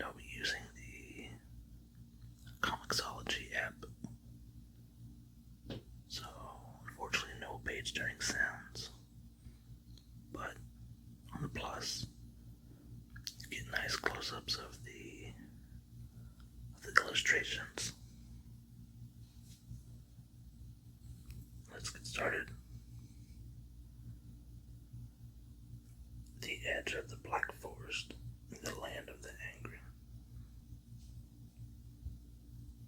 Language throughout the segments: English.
and I'll be using the Comixology app. So, unfortunately, no page turning sounds. But on the plus, you get nice close ups of the illustrations. Let's get started. The edge of the Black Forest, in the land of the angry.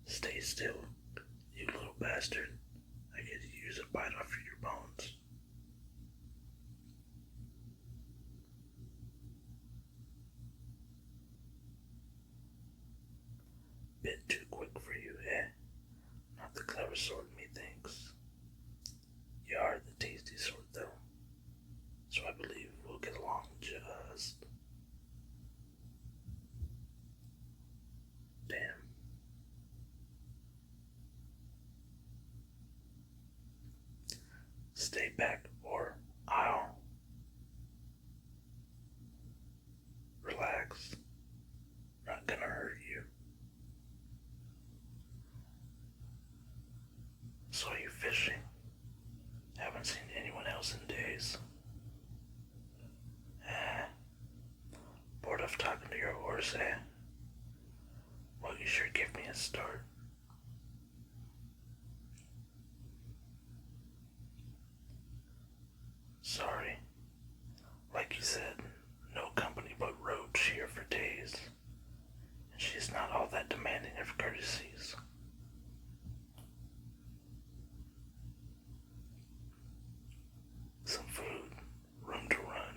Stay still, you little bastard. I could use a bite off your bones. Bit too quick for you, eh? Not the clever sort, methinks. You are the tasty sort, though, so I believe we'll get along just. Damn. Stay back, or I'll. Relax. Not gonna hurt you. Saw you fishing. Haven't seen anyone else in days. Bored of talking to your horse, eh? Well, you sure give me a start. Sorry. Like you said, no company but Roach here for days. And she's not all that demanding of courtesies. Some food, room to run,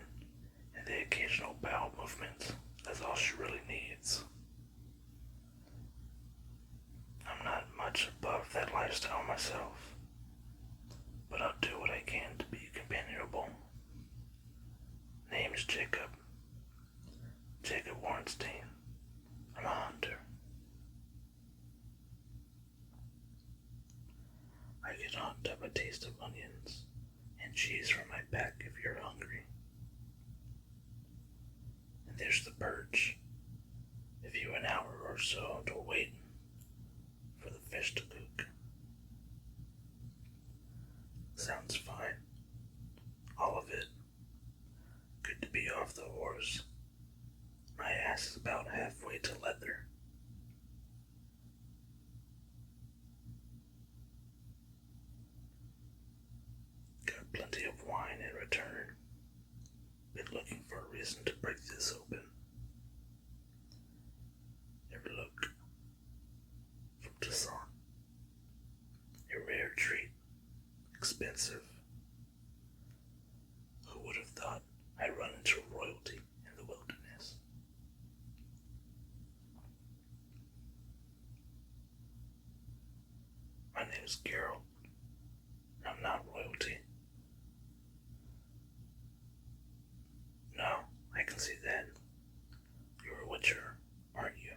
and the occasional bowel movements. That's all she really needs. I'm not much above that lifestyle myself, but I'll do what I can to be companionable. Name's Jacob. Jacob Warrenstein. I'm a hunter. I can hunt up a taste of onions and cheese from my pack if you're hungry. And there's the perch. If you an hour or so to wait for the fish to cook. Sounds fine. All of it. Good to be off the horse. My ass is about halfway to leather. Got plenty of wine in return. Been looking for a reason to break this open. Ever look from Tucson? A rare treat. Expensive. Who would have thought I'd run into royalty in the wilderness? My name is Gerald. I'm not royalty. No, I can see that. You're a witcher, aren't you?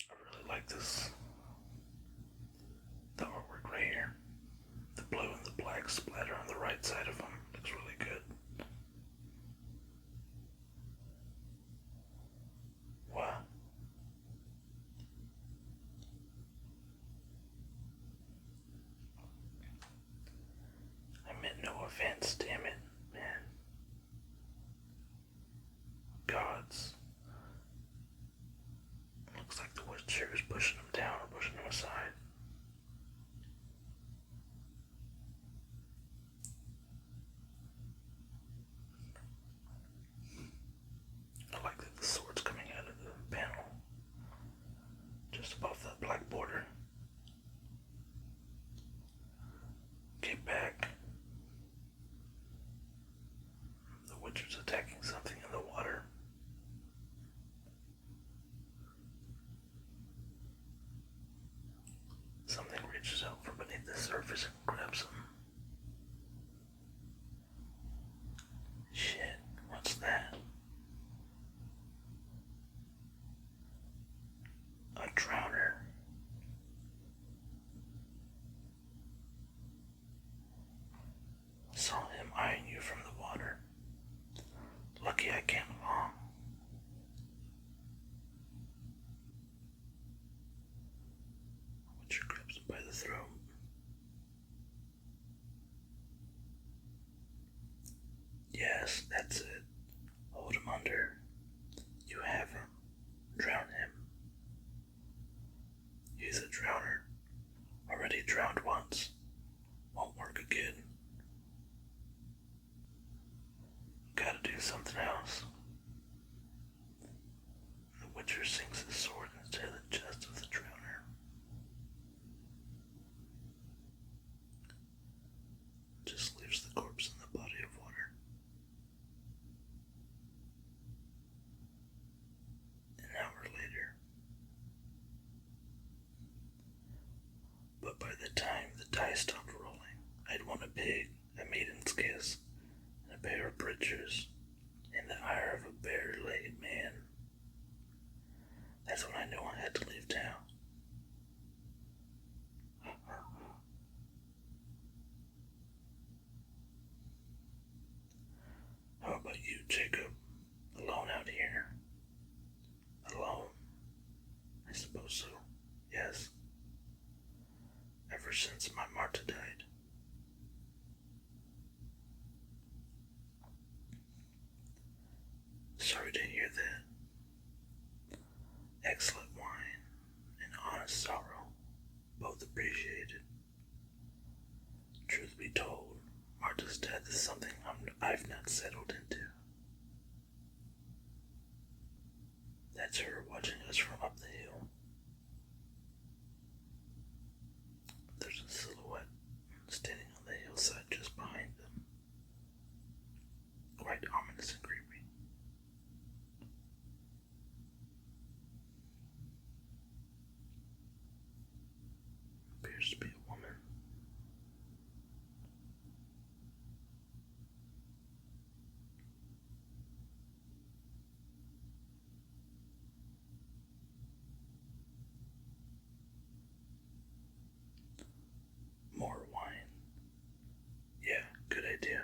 I really like this. The artwork right here. The blue and the black splatter on the right side of them looks really good. Wow. I meant no offense, damn it, man. Gods. Looks like the witcher is pushing them down or pushing them aside. I like that the sword's coming out of the panel, just above that black border. Get back. The witcher's attacking something in the water. Something reaches out from beneath the surface and grabs him. Shit, what's that? A drowner. Saw him eyeing you from the water. Yes, that's it. Hold him under. You have him. Drown him. He's a drowner. Already drowned once. Won't work again. Gotta do something else. The Witcher sinks his sword into the chest of the drowner. Just leaves the corpse in the body of water. An hour later. But by the time the dice stopped rolling, I'd won a pig, a maiden's kiss, and a pair of breeches, in the ire of a bare-legged man. That's when I knew I had to leave town. How about you, Jacob? Alone out here? Alone? I suppose so. Yes. Ever since my Marta died. Sorry to hear that. Excellent wine and honest sorrow, both appreciated. Truth be told, Marta's death is something I've not settled into. That's her watching us from up the hill. There's a silhouette standing on the hillside just behind them. Quite ominous and creepy. Appears to be a woman. More wine. Yeah, good idea.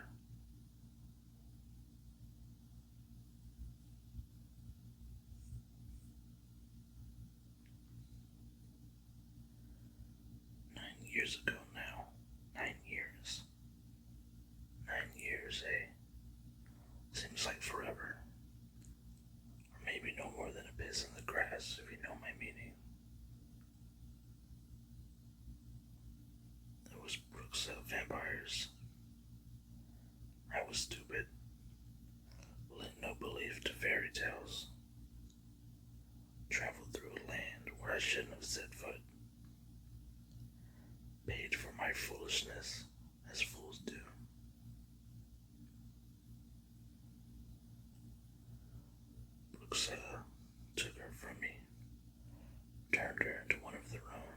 Years ago now. 9 years. 9 years, eh? Seems like forever. Or maybe no more than a piss in the grass, if you know my meaning. It was Brooks vampires. I was stupid. Lent no belief to fairy tales. Traveled through a land where I shouldn't have set foot. Paid for my foolishness, as fools do. Brooks took her from me, turned her into one of their own.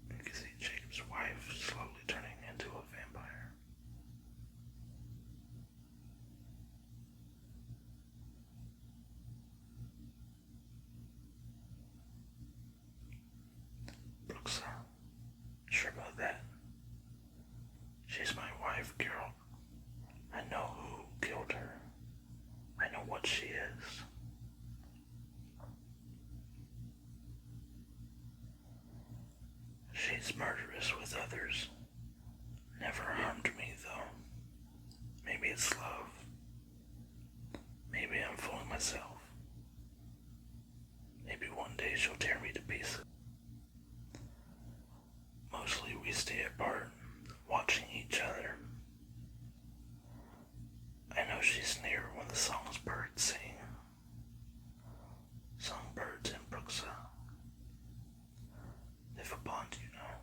You can see Jacob's wife slowly turning into a vampire. Brooks, sure about that? She's my wife, Carol. I know who killed her. I know what she is. She's murderous with others. Never harmed me, though. Maybe it's love. Maybe I'm fooling myself. Maybe one day she'll tear me to pieces. Mostly we stay apart, watching each other. I know she's near when the songbirds sing. Songbirds in Brooks. They've a bond, you know.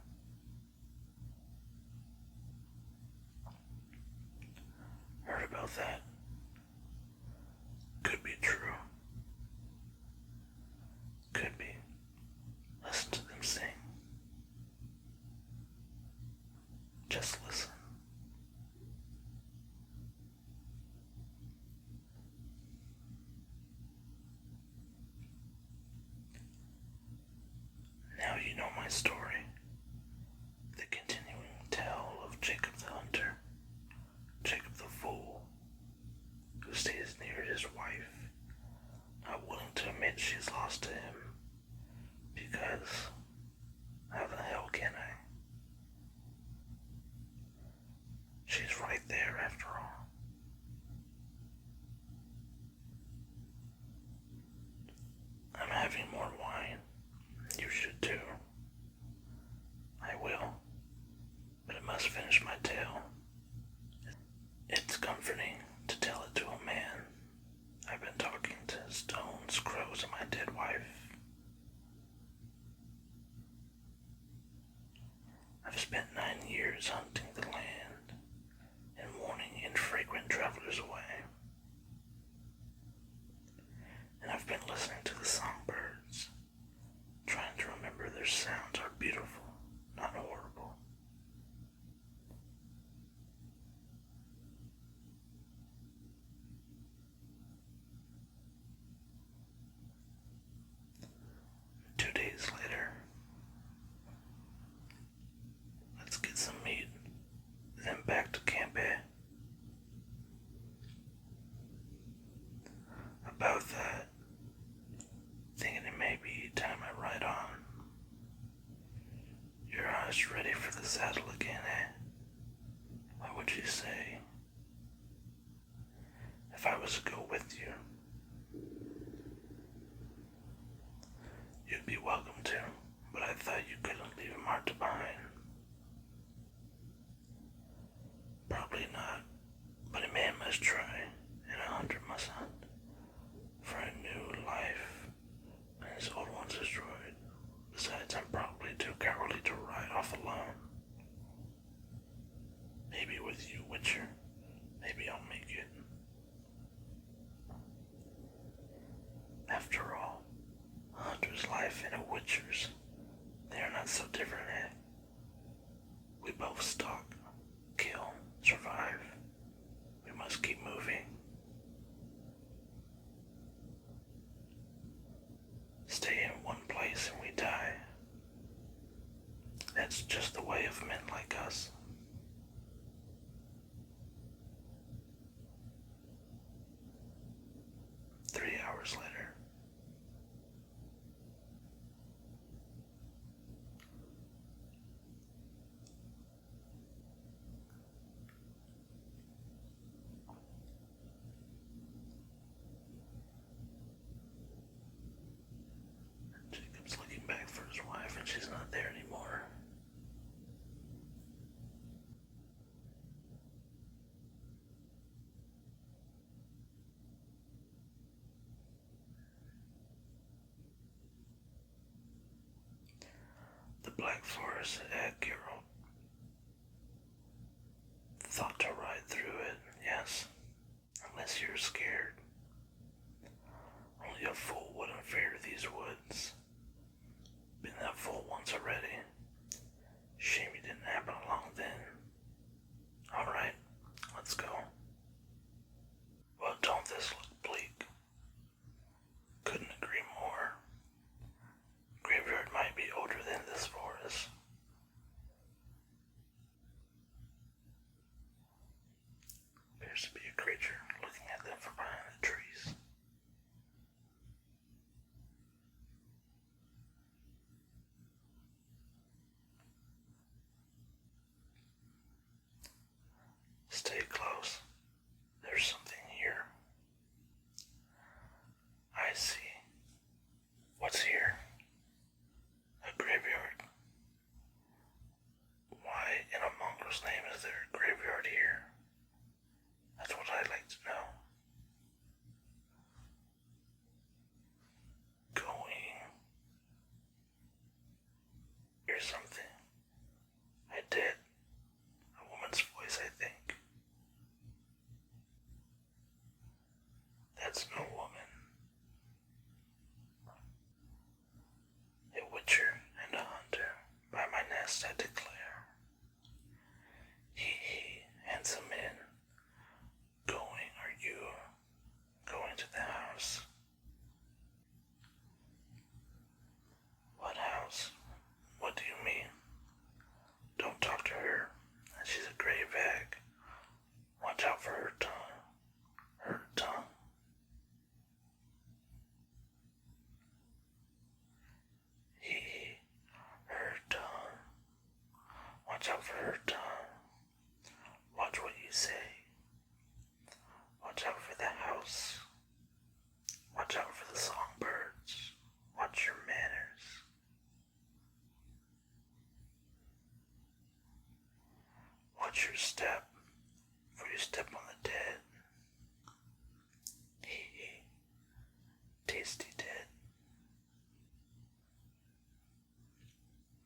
Heard about that. Could be true. Could be. Listen to them sing. Just listen. Now you know my story. The continuing tale of Jacob the Hunter, Jacob the Fool, who stays near his wife, not willing to admit she's lost to him, because how the hell can birds hunting the land and warning infrequent travelers away. And I've been listening to the songbirds, trying to remember their sounds are beautiful, not horrible. Two days later, let's get some meat, then back to Camp A. About that, thinking it may be time I ride on. Your eyes ready for the saddle again, eh? What would you say if I was to go with you? You'd be welcome to, but I thought you couldn't leave Marta behind. Probably not, but a man must try, and a hunter must hunt for a new life when his old one's destroyed. Besides, I'm probably too cowardly to ride off alone. Maybe with you, Witcher. Maybe I'll make it. After all, a hunter's life and a witcher's, they are not so different, eh? We both stalk, kill, survive. We must keep moving. Stay in one place and we die. That's just the way of men like us. Three hours later. Jacob's looking back for his wife and she's not there anymore. The Black Forest at Geralt. Thought to ride through it, yes. Unless you're scared. Only a fool wouldn't fear these woods. Been that fool once already. Shame you didn't happen along then. Alright, let's go. Well, don't this look bleak? Couldn't agree more. Graveyard might be older than this forest. Appears to be a creature looking at them from behind the trees. Stay close. There's something here. I see. What's here? A graveyard. Why in a mongrel's name is there a graveyard here? That's what I'd like to know. Going. Here's something. I did. A woman's voice, I think. That's no woman. A witcher and a hunter. By my nest I declare. He, handsome men. Going, are you going to the house? What house? What do you mean? Don't talk to her. She's a grave hag. Watch out for her tongue. Her tongue. He, her tongue. Watch out for her tongue. Watch what you say. Watch out for the house. Watch out for the songbirds. Watch your manners. Watch your step, for you step on the dead. Hee, tasty dead.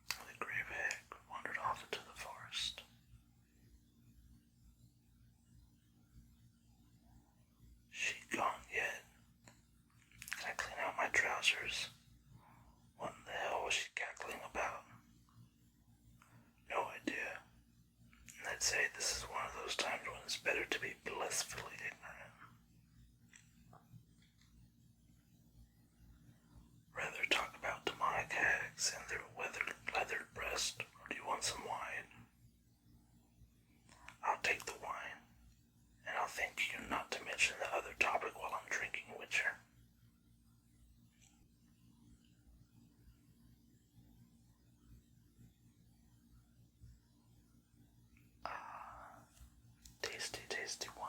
The grave hag wandered off into the forest. I'd say this is one of those times when it's better to be blissfully ignorant. Rather talk about demonic hags and their leathered breast, or do you want some wine? I'll take the wine, and I'll thank you not to mention the other topic while I'm drinking Witcher. Ah, tasty, tasty wine.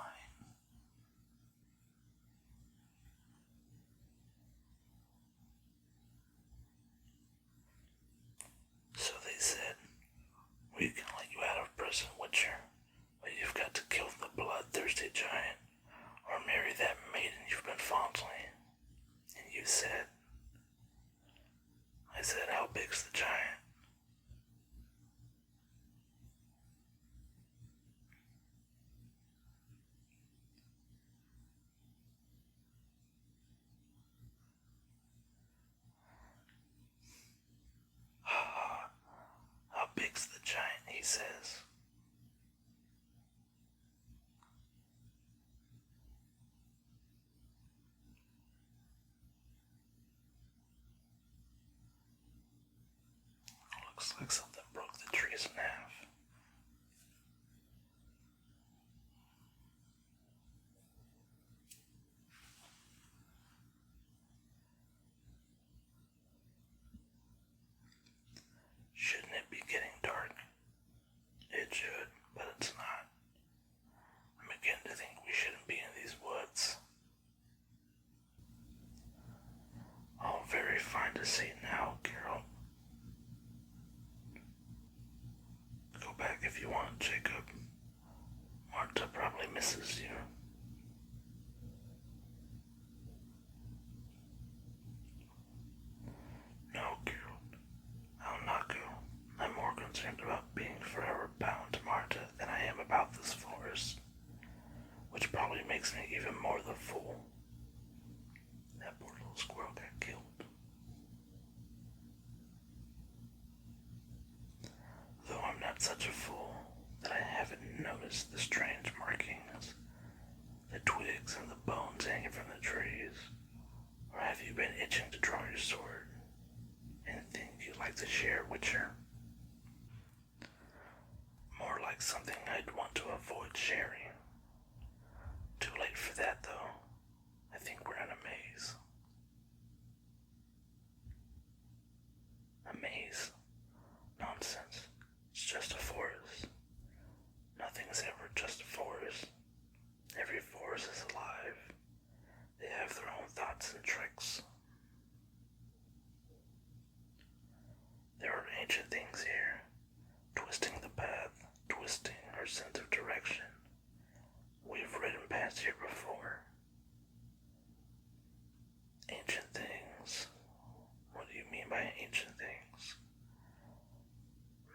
So they said, we can let you out of prison, Witcher, but you've got to kill the bloodthirsty giant, or marry that maiden you've been fondling. And you said, I said, how big's the giant? How big's the giant, he says. Looks like something broke the trees in half. Shouldn't it be getting dark? It should, but it's not. I'm beginning to think we shouldn't be in these woods. All very fine to see now, Carol. Go back if you want, Jacob. Marta probably misses you. No, Carol. I'll not go. I'm more concerned about being forever bound to Marta than I am about this forest, which probably makes me even more the fool. That poor little squirrel got killed. Though I'm not such a fool that I haven't noticed the strange markings, the twigs and the bones hanging from the trees. Or have you been itching to draw your sword? Anything you'd like to share, Witcher? More like something I'd want to avoid sharing. Too late for that, though. I think we're in a maze. A maze? Nonsense. It's just a forest. Nothing's ever just a forest. Every forest is alive. They have their own thoughts and tricks. There are ancient things here, twisting the path, twisting our sense of direction. We've ridden past here before. Ancient things? What do you mean by ancient things?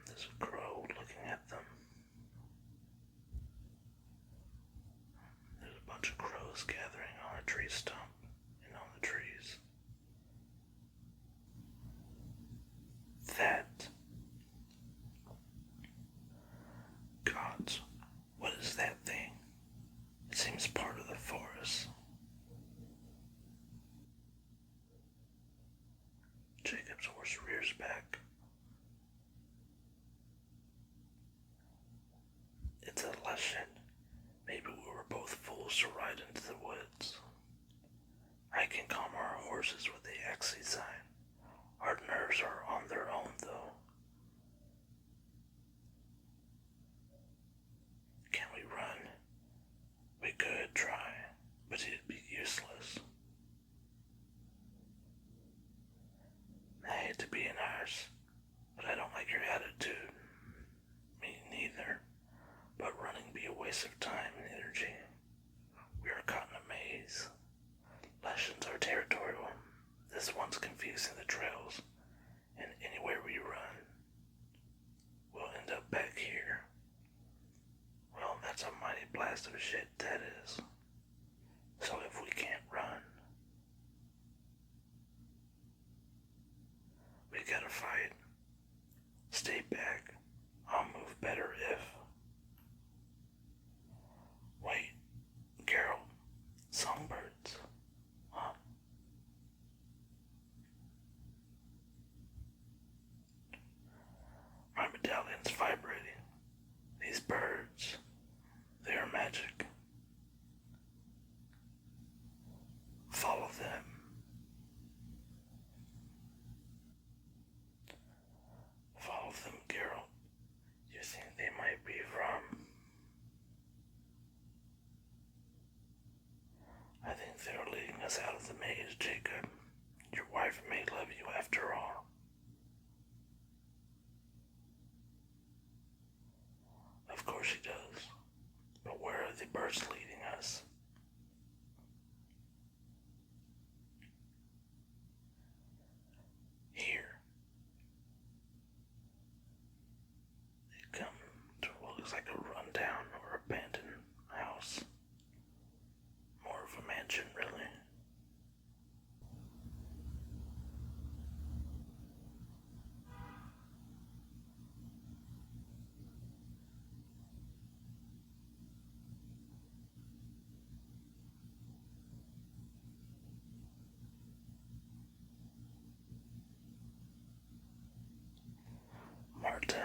There's a crow looking at them. There's a bunch of crows gathering on a tree stump and on the trees. That. Gods, what is that thing? It seems part of the forest. Jacob's horse rears back. It's a lesson. Maybe we were both fools to ride into the woods. I can calm our horses with the Xe sign. Our nerves are on their own, though. Can we run? We could try, but it'd be useless. I hate to be an arse, but I don't like your attitude. Me neither. But running be a waste of time and energy. We are caught in a maze. Lessons are territorial. This one's confusing the trails, and anywhere we run, we'll end up back here. Well, that's a mighty blast of shit, that is. So if we can't run, we gotta fight. Stay back. I'll move better if. birds leading us. Here, they come to what looks like a rundown or abandoned house. More of a mansion, really. Marta.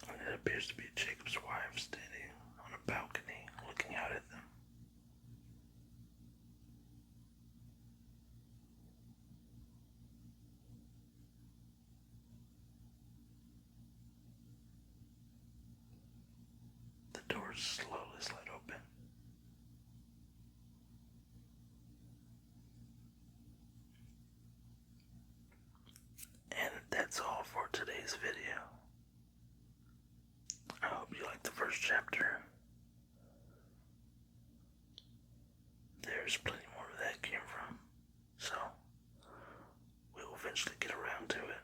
And it appears to be Jacob's wife standing on a balcony looking out at them. The doors slowly slide open. And that's all for today's video. I hope you liked the first chapter. There's plenty more where that came from, so we'll eventually get around to it.